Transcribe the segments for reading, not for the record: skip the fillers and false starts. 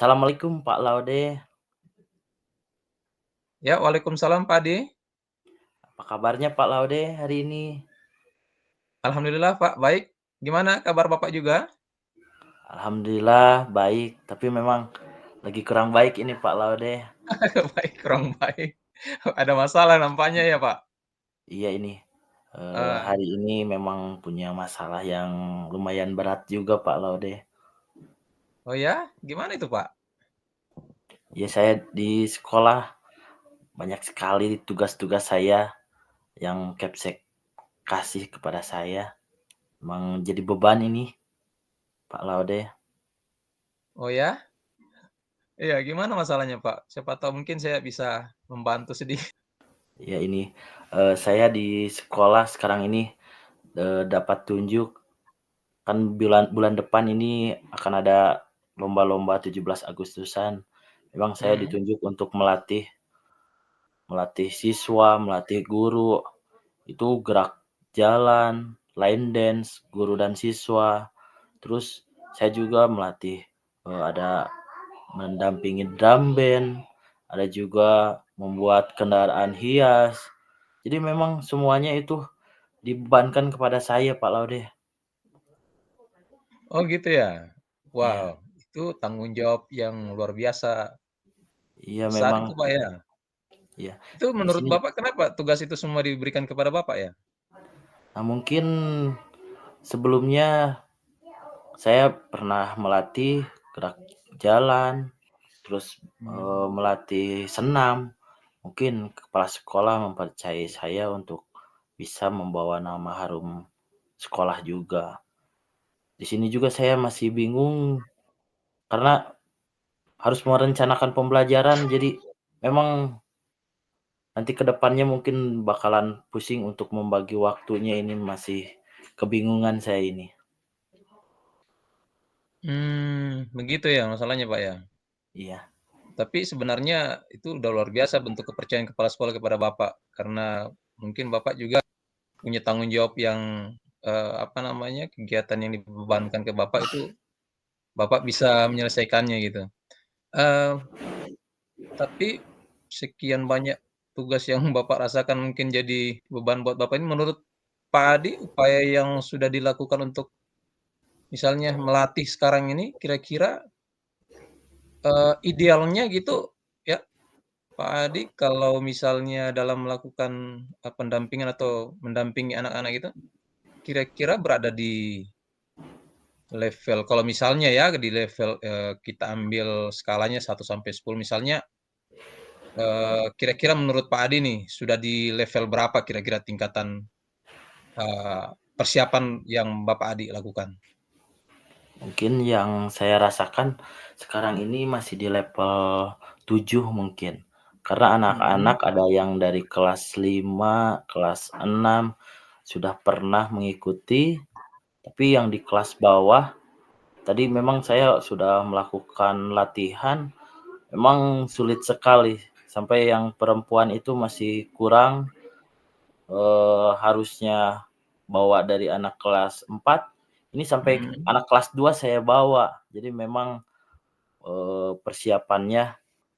Assalamualaikum Pak Laude, Ya, waalaikumsalam Pak Ade. apa kabarnya Pak Laude hari ini? Alhamdulillah Pak, baik. Gimana kabar Bapak juga? Alhamdulillah baik, tapi memang lagi kurang baik ini Pak Laude. Baik, kurang baik. Ada masalah nampaknya ya Pak? Iya ini, Eee, hari ini memang punya masalah yang lumayan berat juga Pak Laude. oh ya? Gimana itu Pak? Ya saya di sekolah banyak sekali tugas-tugas saya yang Kepsek kasih kepada saya, emang jadi beban ini Pak Laude. Oh ya? Iya, gimana masalahnya Pak? Siapa tahu mungkin saya bisa membantu sedikit. Ya ini, saya di sekolah sekarang ini, dapat tunjuk. Kan bulan bulan depan ini akan ada lomba-lomba 17 Agustusan. Memang saya Mhm. ditunjuk untuk melatih melatih siswa, melatih guru, itu gerak jalan, line dance, guru dan siswa. Terus saya juga melatih, ada mendampingi drum band, ada juga membuat kendaraan hias. Jadi memang semuanya itu dibebankan kepada saya Pak Laude. Oh gitu ya? Wow, Iya itu tanggung jawab yang luar biasa iya besar memang itu Pak ya? iya. Itu Di menurut sini Bapak kenapa tugas itu semua diberikan kepada Bapak ya? mungkin sebelumnya saya pernah melatih gerak jalan, terus, Mmm. melatih senam. Mungkin kepala sekolah mempercayai saya untuk bisa membawa nama harum sekolah juga. Di sini juga saya masih bingung karena harus merencanakan pembelajaran, jadi memang nanti ke depannya mungkin bakalan pusing untuk membagi waktunya ini masih kebingungan saya ini. Begitu ya masalahnya Pak ya? Iya Tapi sebenarnya itu udah luar biasa bentuk kepercayaan kepala sekolah kepada Bapak, karena mungkin Bapak juga punya tanggung jawab yang, apa namanya, kegiatan yang dibebankan ke Bapak itu, Bapak bisa menyelesaikannya gitu. Eee, tapi sekian banyak tugas yang Bapak rasakan mungkin jadi beban buat Bapak ini, menurut Pak Adi, upaya yang sudah dilakukan untuk misalnya melatih sekarang ini kira-kira, idealnya gitu ya Pak Adi, kalau misalnya dalam melakukan, pendampingan atau mendampingi anak-anak itu, kira-kira berada di level kalau misalnya ya di level, kita ambil skalanya 1 sampai 10 misalnya, kira-kira menurut Pak Adi nih, sudah di level berapa kira-kira tingkatan, persiapan yang Bapak Adi lakukan? mungkin yang saya rasakan sekarang ini masih di level 7 mungkin. Karena Mhm, anak-anak ada yang dari kelas 5, kelas 6 sudah pernah mengikuti, tapi yang di kelas bawah tadi memang saya sudah melakukan latihan, memang sulit sekali. Sampai yang perempuan itu masih kurang, harusnya bawa dari anak kelas 4 ini sampai mhm, anak kelas 2 saya bawa. Jadi memang, persiapannya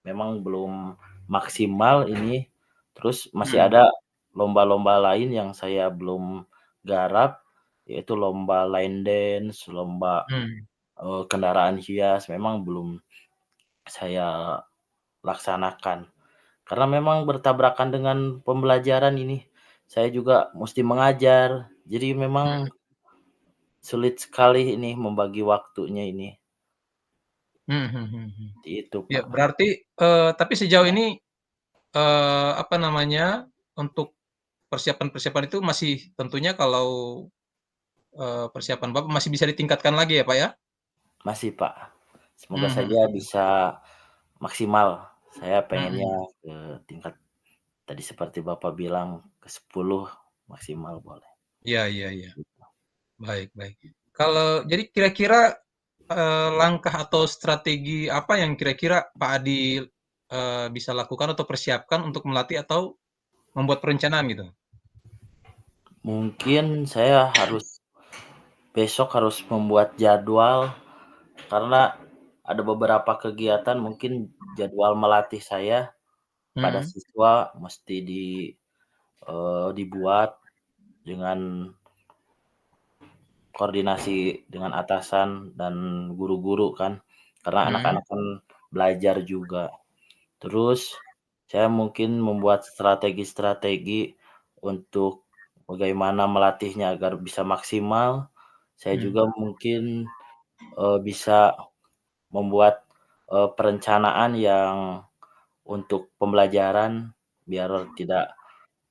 memang belum maksimal ini, terus masih mhm, ada lomba-lomba lain yang saya belum garap, yaitu lomba line dance, lomba, mmm, kendaraan hias, memang belum saya laksanakan. Karena memang bertabrakan dengan pembelajaran ini. Saya juga musti mengajar, jadi memang mhm, sulit sekali ini membagi waktunya ini. mhm mhm mhm. Itu, Ya Pak. berarti, tapi sejauh ini, apa namanya, untuk persiapan-persiapan itu masih tentunya kalau, persiapan Bapak masih bisa ditingkatkan lagi ya, Pak, ya? Masih, Pak. Semoga Mmm, saja mhm bisa maksimal. Saya pengennya mhm. ke tingkat tadi seperti Bapak bilang ke 10 maksimal boleh. Iya iya iya. Baik baik. Kalau jadi kira-kira, langkah atau strategi apa yang kira-kira Pak Adi, bisa lakukan atau persiapkan untuk melatih atau membuat perencanaan gitu? Mungkin saya besok harus membuat jadwal karena ada beberapa kegiatan mungkin jadwal melatih saya pada Mhm, siswa mesti dibuat dengan koordinasi dengan atasan dan guru-guru kan, karena mhm, anak-anak kan belajar juga. Terus saya mungkin membuat strategi-strategi untuk bagaimana melatihnya agar bisa maksimal. Saya mhm. juga mungkin, bisa membuat, perencanaan yang untuk pembelajaran biar tidak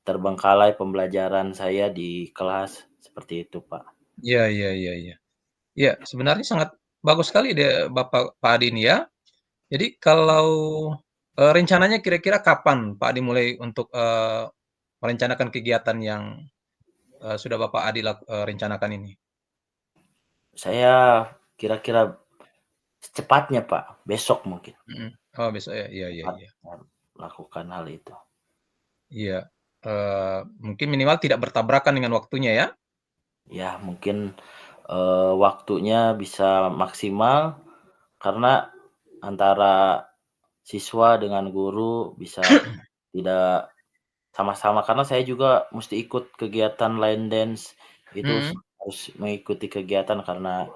terbengkalai pembelajaran saya di kelas, seperti itu, Pak. Iya iya iya iya. Iya, sebenarnya sangat bagus sekali deh Pak Adi ini ya. Jadi kalau, rencananya kira-kira kapan Pak Adi mulai untuk, merencanakan kegiatan yang, sudah Bapak Adi rencanakan ini? Saya kira-kira secepatnya, Pak, besok mungkin, Mhm. Oh besok ya? Iya iya cepat iya. melakukan hal itu. Iya, mungkin minimal tidak bertabrakan dengan waktunya ya? Ya mungkin, waktunya bisa maksimal karena antara siswa dengan guru bisa tidak sama-sama karena saya juga musti ikut kegiatan line dance, itu Mhm. harus mengikuti kegiatan karena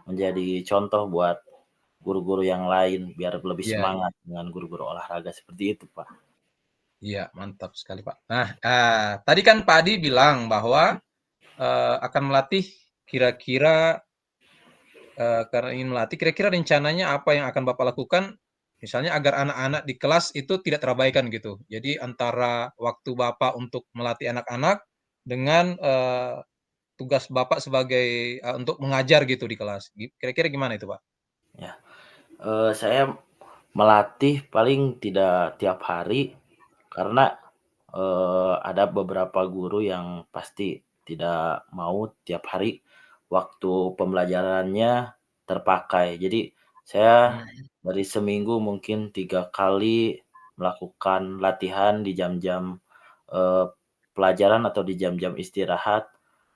menjadi contoh buat guru-guru yang lain biar lebih Iya iya. semangat dengan guru-guru olahraga seperti itu, Pak. Iya, mantap sekali, Pak. Nah, tadi kan Pak Adi bilang bahwa, akan melatih kira-kira, karena ingin melatih, kira-kira rencananya apa yang akan Bapak lakukan, misalnya agar anak-anak di kelas itu tidak terabaikan gitu. Jadi antara waktu Bapak untuk melatih anak-anak dengan, tugas Bapak sebagai, untuk mengajar gitu di kelas. Kira-kira gimana itu, Pak? Ya, saya melatih paling tidak tiap hari karena, ada beberapa guru yang pasti tidak mau tiap hari waktu pembelajarannya terpakai. Jadi saya Mhm dari seminggu mungkin 3 kali melakukan latihan di jam-jam, eee, pelajaran atau di jam-jam istirahat.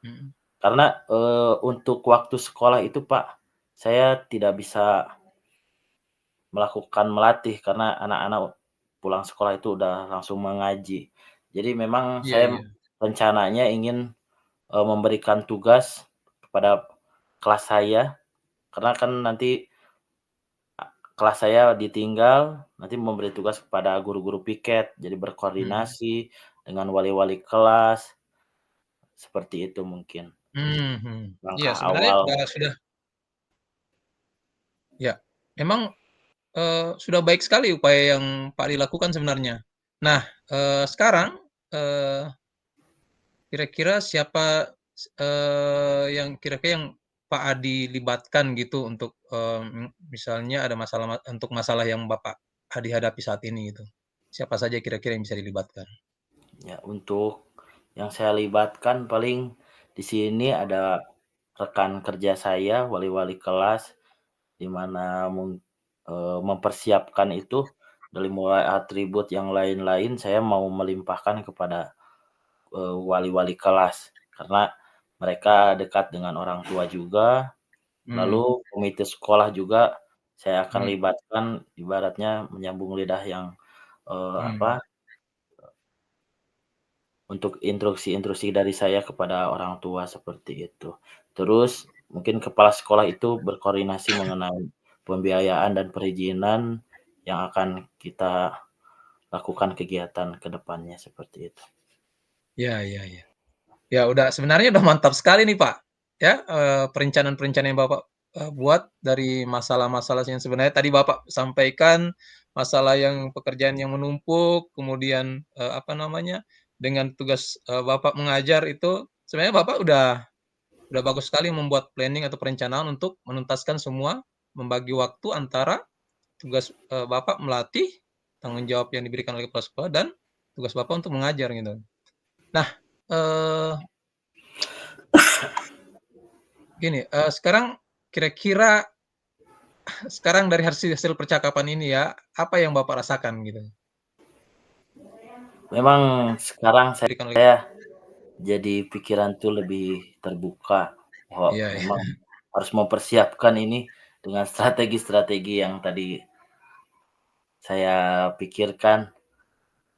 mhm. Karena, untuk waktu sekolah itu, Pak, saya tidak bisa melatih karena anak-anak pulang sekolah itu udah langsung mengaji. Jadi memang Iya saya iya. rencananya ingin, memberikan tugas kepada kelas saya, karena kan nanti kelas saya ditinggal, nanti memberi tugas kepada guru-guru piket, jadi Mhm. berkoordinasi dengan wali-wali kelas, seperti itu mungkin Mhm. Iya, langkah sebenarnya, awal. sudah ya, memang sudah baik sekali upaya yang Pak dilakukan sebenarnya. Nah, sekarang, eee, kira-kira siapa, yang kira-kira yang Pak Adi libatkan gitu untuk, misalnya ada untuk masalah yang Bapak Adi hadapi saat ini gitu? Siapa saja kira-kira yang bisa dilibatkan? Ya, untuk yang saya libatkan paling di sini ada rekan kerja saya, wali-wali kelas, di mana mempersiapkan itu dari mulai atribut yang lain-lain saya mau melimpahkan kepada, wali-wali kelas. Karena mereka dekat dengan orang tua juga, Mmm, lalu komite sekolah juga saya akan mhm libatkan ibaratnya menyambung lidah yang, mhm. apa, untuk instruksi-instruksi dari saya kepada orang tua seperti itu. Terus mungkin kepala sekolah itu berkoordinasi mengenai pembiayaan dan perizinan yang akan kita lakukan kegiatan ke depannya seperti itu. Iya iya iya. Ya udah sebenarnya udah mantap sekali nih, Pak, ya, perencanaan-perencanaan yang Bapak, buat dari masalah-masalah yang sebenarnya tadi Bapak sampaikan, masalah yang pekerjaan yang menumpuk, kemudian, apa namanya, dengan tugas, Bapak mengajar itu sebenarnya Bapak udah bagus sekali membuat planning atau perencanaan untuk menuntaskan semua, membagi waktu antara tugas, Bapak melatih, tanggung jawab yang diberikan oleh kepala sekolah, dan tugas Bapak untuk mengajar gitu. Nah, eee gini, sekarang kira-kira sekarang dari hasil hasil percakapan ini ya, apa yang Bapak rasakan gitu? Memang sekarang Berikan oleh saya jadi pikiran tuh lebih terbuka, bahwa iya iya. memang harus mempersiapkan ini dengan strategi-strategi yang tadi saya pikirkan,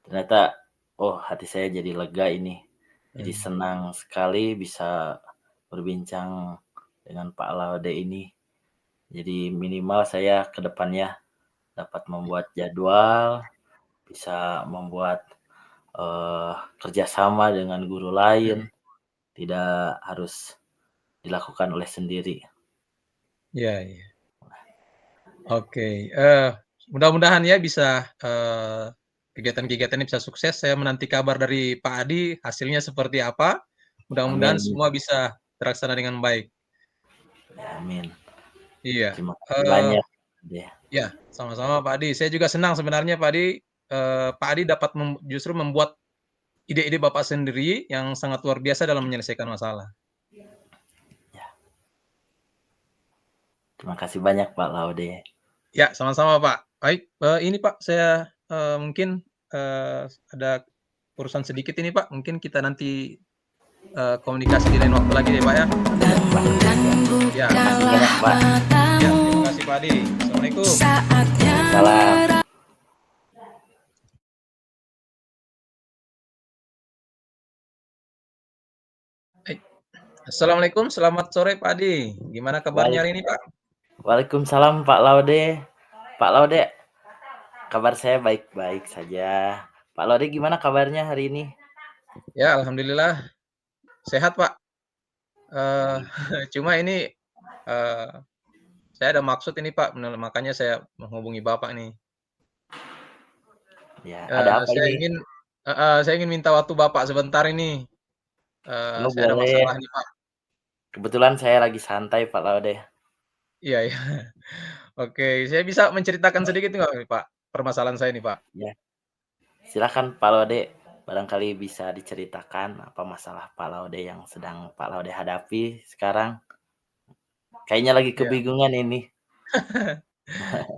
ternyata, oh hati saya jadi lega ini. Jadi Mmm, senang sekali bisa berbincang dengan Pak Laude ini. Jadi minimal saya ke depannya dapat membuat jadwal, bisa membuat, eee, kerjasama dengan guru lain, mhm, tidak harus dilakukan oleh sendiri. iya iya. Oke, mudah-mudahan ya bisa, kegiatan-kegiatan ini bisa sukses. Saya menanti kabar dari Pak Adi, hasilnya seperti apa. Mudah-mudahan Amin, semua bisa terlaksana dengan baik. amin. Iya, Terima kasih eee, banyak. Ya, iya, sama-sama Pak Adi. Saya juga senang sebenarnya Pak Adi, Pak Adi dapat justru membuat ide-ide Bapak sendiri yang sangat luar biasa dalam menyelesaikan masalah. ya. Terima kasih banyak Pak Laude. Ya, sama-sama Pak. Baik, ini Pak saya, mungkin, ada urusan sedikit ini Pak, mungkin kita nanti, komunikasi di lain waktu lagi deh Pak ya. Ya Pak, ya. Ya, Terima kasih banyak Pak. ya terima kasih Pak Adi. Assalamualaikum. Waalaikumsalam. Baik. Assalamualaikum, selamat sore Pak Adi. Gimana kabarnya Waalai hari ini Pak? Waalaikumsalam Pak Laude. Pak Laude, kabar saya baik-baik saja. Pak Laude gimana kabarnya hari ini? Ya alhamdulillah sehat Pak. Eee, cuma ini, eee, saya ada maksud ini Pak, makanya saya menghubungi Bapak nih. Ya, ada apa Saya ini? ingin saya ingin minta waktu Bapak sebentar ini. Oh Saya ada masalah boleh. nih, Pak. Kebetulan saya lagi santai Pak Laude. Iya iya. Oke, saya bisa menceritakan sedikit nggak nih, Pak, permasalahan saya nih, Pak? Ya, silakan Pak Laude. Barangkali bisa diceritakan apa masalah Pak Laude yang sedang Pak Laude hadapi sekarang. Kayaknya lagi Iya. kebingungan ini.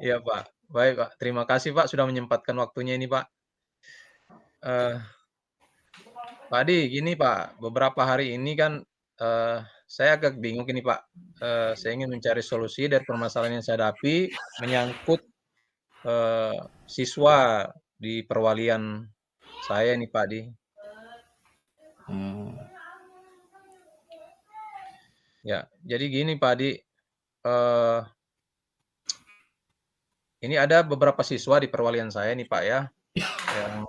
Iya, Pak. Baik, Pak. Terima kasih, Pak, sudah menyempatkan waktunya ini, Pak. Eee, Pak Adi, gini, Pak, beberapa hari ini kan, eee, saya agak bingung ini, Pak. Saya ingin mencari solusi dari permasalahan yang saya hadapi menyangkut, eee, siswa di perwalian saya nih, Pak Adi. Hmm, Ya, jadi gini, Pak Adi, eee ini ada beberapa siswa di perwalian saya nih Pak ya, yang,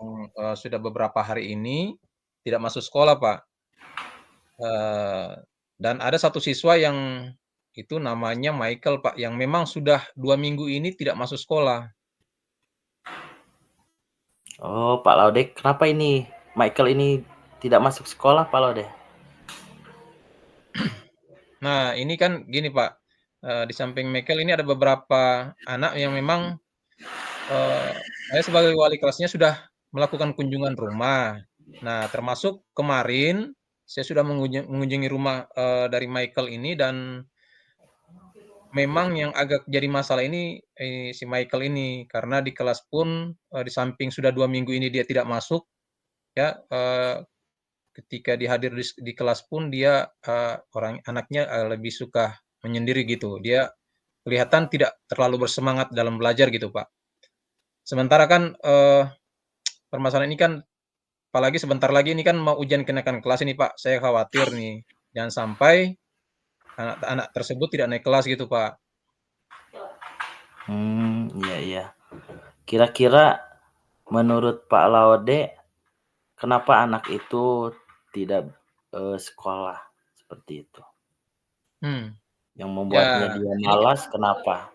sudah beberapa hari ini tidak masuk sekolah Pak, eee, dan ada satu siswa yang itu namanya Michael Pak, yang memang sudah 2 minggu ini tidak masuk sekolah. oh Pak Laude, kenapa ini Michael ini tidak masuk sekolah Pak Laude? Nah ini kan gini Pak, di samping Michael ini ada beberapa anak yang memang, eee, saya sebagai wali kelasnya sudah melakukan kunjungan rumah. Nah termasuk kemarin saya sudah mengunjungi rumah, dari Michael ini dan memang yang agak jadi masalah ini, si Michael ini, karena di kelas pun, di samping sudah 2 minggu ini dia tidak masuk ya, ketika di kelas pun dia, anaknya, lebih suka menyendiri gitu. Dia kelihatan tidak terlalu bersemangat dalam belajar gitu, Pak. Sementara kan, permasalahan ini kan apalagi sebentar lagi ini kan mau ujian kenaikan kelas ini, Pak. Saya khawatir nih, jangan sampai anak-anak tersebut tidak naik kelas gitu, Pak. Iya iya. Kira-kira menurut Pak Laude, kenapa anak itu tidak, sekolah? Seperti itu. Hmm, Yang membuatnya ya dia ini malas kenapa?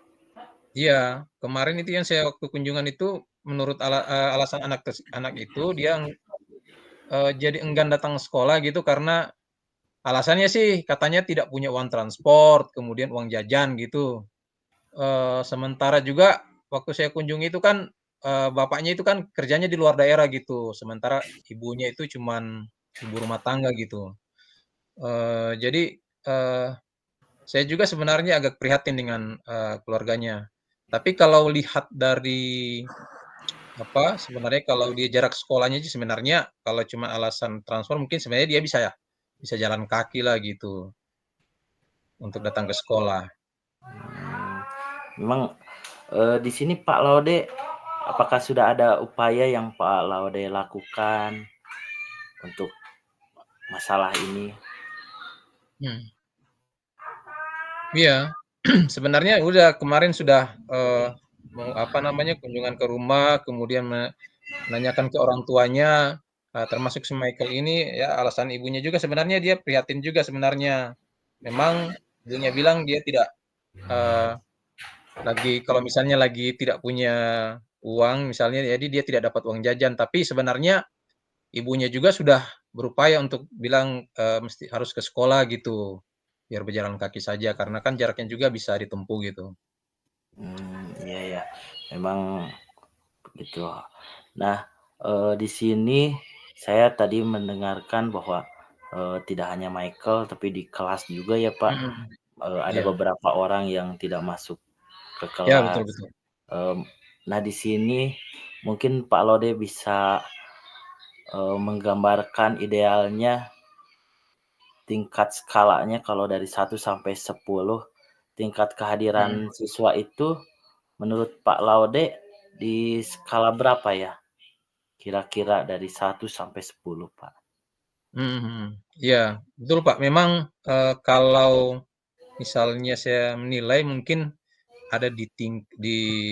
iya, kemarin itu yang saya waktu kunjungan itu menurut alasan anak itu dia, jadi enggan datang sekolah gitu karena alasannya sih katanya tidak punya uang transport, kemudian uang jajan gitu. Sementara juga waktu saya kunjungi itu kan, bapaknya itu kan kerjanya di luar daerah gitu, sementara ibunya itu cuman ibu rumah tangga gitu. Jadi, eee, saya juga sebenarnya agak prihatin dengan, keluarganya. Tapi kalau lihat dari sebenarnya kalau dia jarak sekolahnya sih sebenarnya kalau cuma alasan transfer mungkin sebenarnya dia bisa ya, bisa jalan kaki lah gitu, untuk datang ke sekolah. Memang, di sini Pak Laude, apakah sudah ada upaya yang Pak Laude lakukan untuk masalah ini? Hmm. Iya, sebenarnya udah kemarin sudah, mau apa namanya, kunjungan ke rumah, kemudian menanyakan ke orang tuanya, termasuk si Michael ini, ya alasan ibunya juga sebenarnya dia prihatin juga sebenarnya. Memang ibunya bilang dia tidak, eee, lagi kalau misalnya lagi tidak punya uang misalnya, jadi dia tidak dapat uang jajan, tapi sebenarnya ibunya juga sudah berupaya untuk bilang, mesti harus ke sekolah gitu, biar berjalan kaki saja karena kan jaraknya juga bisa ditempuh gitu. Iya ya, memang begitu. Nah, di sini saya tadi mendengarkan bahwa, tidak hanya Michael, tapi di kelas juga ya, Pak, Mhm, ada iya. beberapa orang yang tidak masuk ke Ya, betul kelas. betul. Mmm, nah, di sini mungkin Pak Lode bisa, menggambarkan idealnya tingkat skalanya kalau dari 1 sampai 10, tingkat kehadiran Mhm, siswa itu menurut Pak Laude di skala berapa ya? Kira-kira dari 1 sampai 10, Pak? mhm mhm. Iya, betul, Pak. Memang, kalau misalnya saya menilai mungkin ada di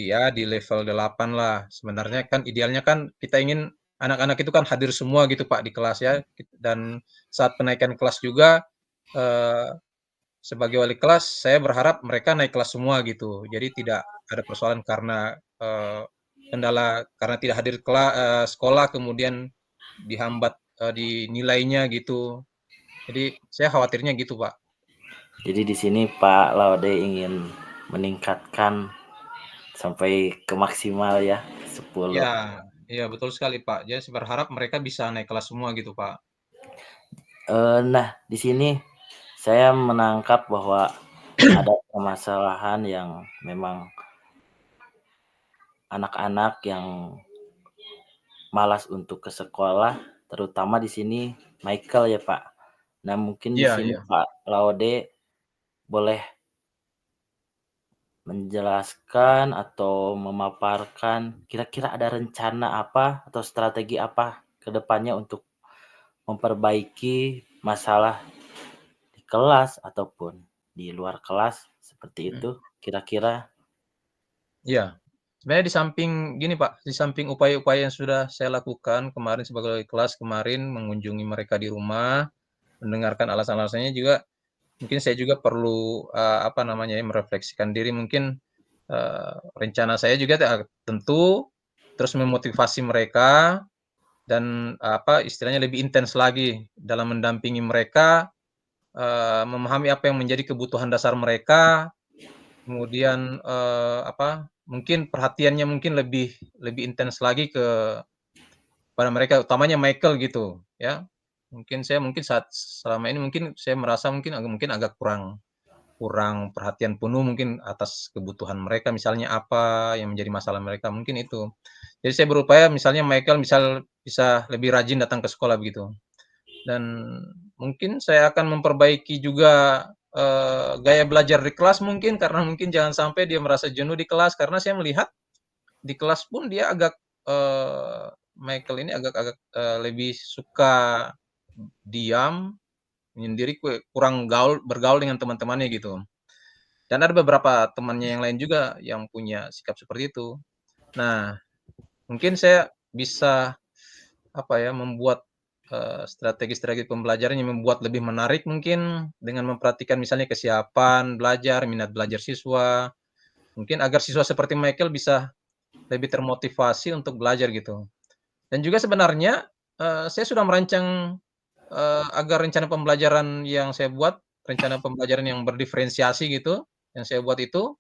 ya di level 8 lah. Sebenarnya kan idealnya kan kita ingin anak-anak itu kan hadir semua gitu, Pak, di kelas ya, dan saat penaikan kelas juga, eee, sebagai wali kelas saya berharap mereka naik kelas semua gitu. Jadi tidak ada persoalan karena, kendala karena tidak hadir sekolah kemudian dihambat, di nilainya gitu. Jadi saya khawatirnya gitu, Pak. Jadi di sini Pak Laude ingin meningkatkan sampai ke maksimal ya, 10. Iya, iya betul sekali, Pak. Jadi saya berharap mereka bisa naik kelas semua gitu, Pak. Nah, di sini saya menangkap bahwa ada permasalahan yang memang anak-anak yang malas untuk ke sekolah, terutama di sini Michael ya, Pak. Nah, mungkin di Iya sini iya. Pak Laude boleh menjelaskan atau memaparkan kira-kira ada rencana apa atau strategi apa ke depannya untuk memperbaiki masalah di kelas ataupun di luar kelas seperti Mhm. itu kira-kira? Iya. Sebenarnya di samping gini, Pak, di samping upaya-upaya yang sudah saya lakukan kemarin sebagai wali kelas kemarin mengunjungi mereka di rumah, mendengarkan alasan-alasannya juga, mungkin saya juga perlu, apa namanya ya, merefleksikan diri mungkin, rencana saya juga tentu terus memotivasi mereka dan, apa, istilahnya lebih intens lagi dalam mendampingi mereka, memahami apa yang menjadi kebutuhan dasar mereka. Kemudian, apa, mungkin perhatiannya mungkin lebih lebih intens lagi pada mereka, utamanya Michael gitu, ya. Mungkin saat selama ini mungkin saya merasa mungkin agak kurang kurang perhatian penuh mungkin atas kebutuhan mereka, misalnya apa yang menjadi masalah mereka, mungkin itu. Jadi saya berupaya misalnya Michael bisa lebih rajin datang ke sekolah begitu. Dan mungkin saya akan memperbaiki juga, gaya belajar di kelas mungkin, karena mungkin jangan sampai dia merasa jenuh di kelas, karena saya melihat di kelas pun dia agak, Michael ini agak-agak, lebih suka diam, menyendiri, kurang bergaul dengan teman-temannya gitu. Dan ada beberapa temannya yang lain juga yang punya sikap seperti itu. Nah, mungkin saya bisa apa ya, membuat, strategi-strategi pembelajaran yang membuat lebih menarik mungkin, dengan memperhatikan misalnya kesiapan belajar, minat belajar siswa, mungkin agar siswa seperti Michael bisa lebih termotivasi untuk belajar gitu. Dan juga sebenarnya, saya sudah merancang, agar rencana pembelajaran yang saya buat, rencana pembelajaran yang berdiferensiasi gitu, yang saya buat itu,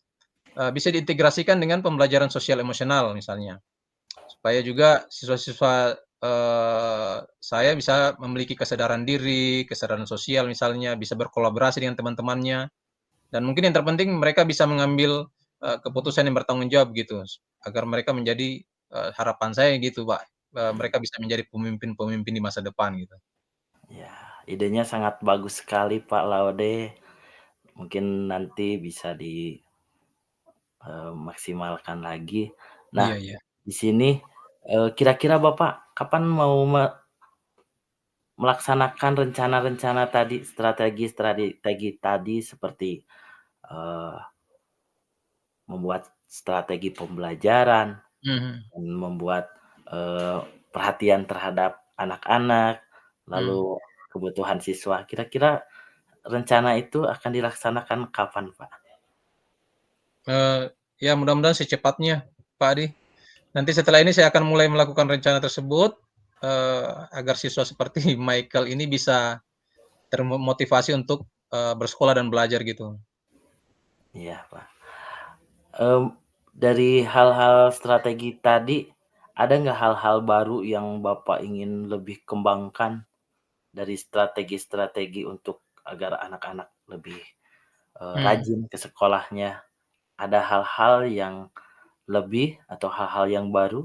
bisa diintegrasikan dengan pembelajaran sosial emosional misalnya. Supaya juga siswa-siswa, saya bisa memiliki kesadaran diri, kesadaran sosial misalnya, bisa berkolaborasi dengan teman-temannya, dan mungkin yang terpenting mereka bisa mengambil, keputusan yang bertanggung jawab gitu, agar mereka menjadi, harapan saya gitu, Pak, mereka bisa menjadi pemimpin-pemimpin di masa depan gitu. Ya, idenya sangat bagus sekali Pak Laude, mungkin nanti bisa maksimalkan lagi. Nah, Iya iya. di sini, kira-kira Bapak kapan mau melaksanakan rencana-rencana tadi, strategi-strategi tadi seperti, eee, membuat strategi pembelajaran, Mhm dan membuat, eee, perhatian terhadap anak-anak, mhm. lalu kebutuhan siswa. Kira-kira rencana itu akan dilaksanakan kapan, Pak? Ya mudah-mudahan secepatnya, Pak Adi. Nanti setelah ini saya akan mulai melakukan rencana tersebut, agar siswa seperti Michael ini bisa termotivasi untuk, bersekolah dan belajar gitu. Iya, Pak. Mmm, dari hal-hal strategi tadi, ada nggak hal-hal baru yang Bapak ingin lebih kembangkan dari strategi-strategi untuk agar anak-anak lebih, Mhm. rajin ke sekolahnya? Ada hal-hal yang lebih atau hal-hal yang baru?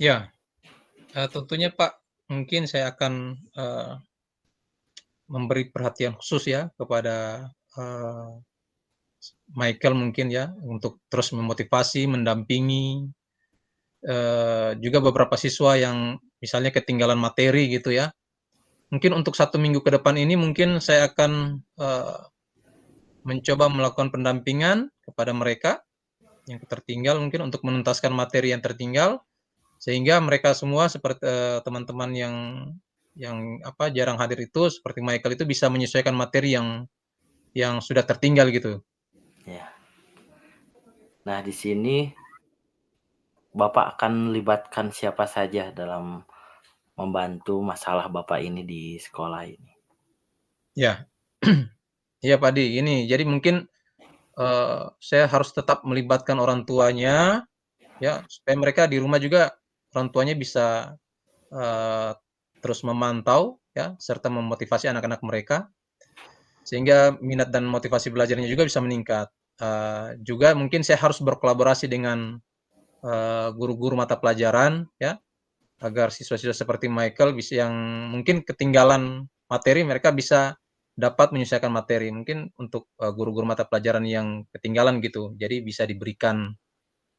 Ya, tentunya Pak, mungkin saya akan, memberi perhatian khusus ya kepada, eee, Michael mungkin ya, untuk terus memotivasi, mendampingi, juga beberapa siswa yang misalnya ketinggalan materi gitu ya. Mungkin untuk 1 minggu ke depan ini mungkin saya akan, mencoba melakukan pendampingan kepada mereka yang tertinggal mungkin untuk menuntaskan materi yang tertinggal, sehingga mereka semua seperti, teman-teman yang apa, jarang hadir itu seperti Michael itu bisa menyesuaikan materi yang sudah tertinggal gitu. Ya. Nah, di sini Bapak akan libatkan siapa saja dalam membantu masalah Bapak ini di sekolah ini? Ya, iya Padi, ini jadi mungkin, saya harus tetap melibatkan orang tuanya ya, supaya mereka di rumah juga orang tuanya bisa, eee, terus memantau ya, serta memotivasi anak-anak mereka, sehingga minat dan motivasi belajarnya juga bisa meningkat. Juga mungkin saya harus berkolaborasi dengan, guru-guru mata pelajaran ya, agar siswa-siswa seperti Michael yang mungkin ketinggalan materi, mereka bisa dapat menyelesaikan materi. Mungkin untuk, guru-guru mata pelajaran yang ketinggalan gitu, jadi bisa diberikan,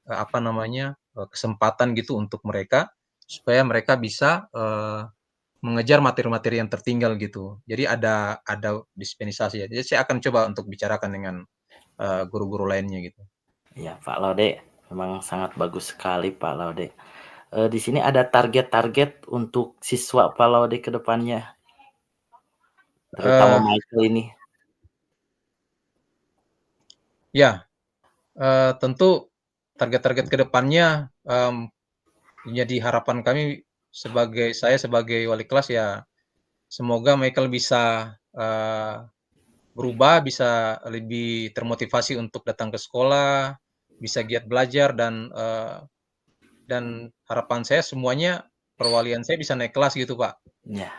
apa namanya, kesempatan gitu untuk mereka, supaya mereka bisa, mengejar materi-materi yang tertinggal gitu. Jadi ada dispensasi ya. Jadi saya akan coba untuk bicarakan dengan, guru-guru lainnya gitu. Ya, Pak Laude, memang sangat bagus sekali Pak Laude. Di sini ada target-target untuk siswa Pak Laude ke depannya, terutama Eee, Michael ini. ya, tentu target-target ke depannya, jadi harapan kami saya sebagai wali kelas ya, semoga Michael bisa, berubah, bisa lebih termotivasi untuk datang ke sekolah, bisa giat belajar dan harapan saya semuanya perwalian saya bisa naik kelas gitu, Pak. Ya,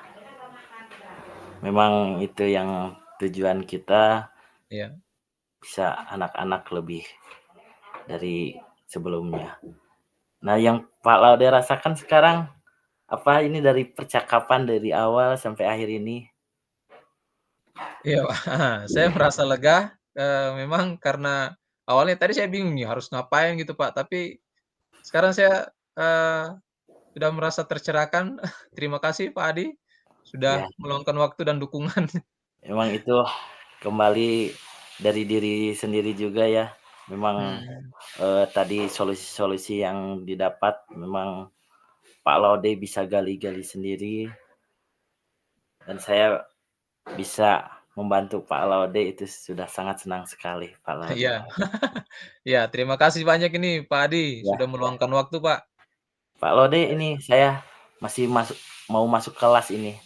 memang itu yang tujuan kita, Iya. bisa anak-anak lebih dari sebelumnya. Nah, yang Pak Laude rasakan sekarang, apa ini dari percakapan dari awal sampai akhir ini? Iya, Pak, saya merasa lega, memang karena awalnya tadi saya bingung nih harus ngapain gitu, Pak, tapi sekarang saya, sudah merasa tercerahkan. Terima kasih Pak Adi, Ya, sudah meluangkan waktu dan dukungan. memang itu kembali dari diri sendiri juga ya. Memang, Mhm. tadi solusi-solusi yang didapat memang Pak Laude bisa gali-gali sendiri dan saya bisa membantu Pak Laude itu sudah sangat senang sekali Pak Laude. Iya. Iya, terima kasih banyak ini Pak Adi, Ya, sudah meluangkan waktu, Pak. Pak Laude ini saya masih mau masuk kelas ini,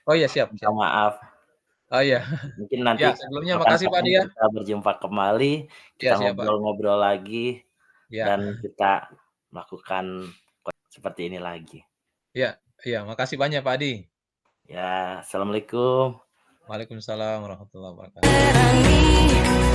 Oh iya, siap minta siap. maaf. Oh iya. Mungkin nanti Ya, sebelumnya makasih Pak kapan-kapan Adi ya. kita berjumpa kembali, kita Iya, siap Pak. ngobrol-ngobrol lagi Iya dan kita melakukan seperti ini lagi. iya iya, makasih banyak Pak Adi. Ya, assalamualaikum. Waalaikumsalam warahmatullahi wabarakatuh. Terangi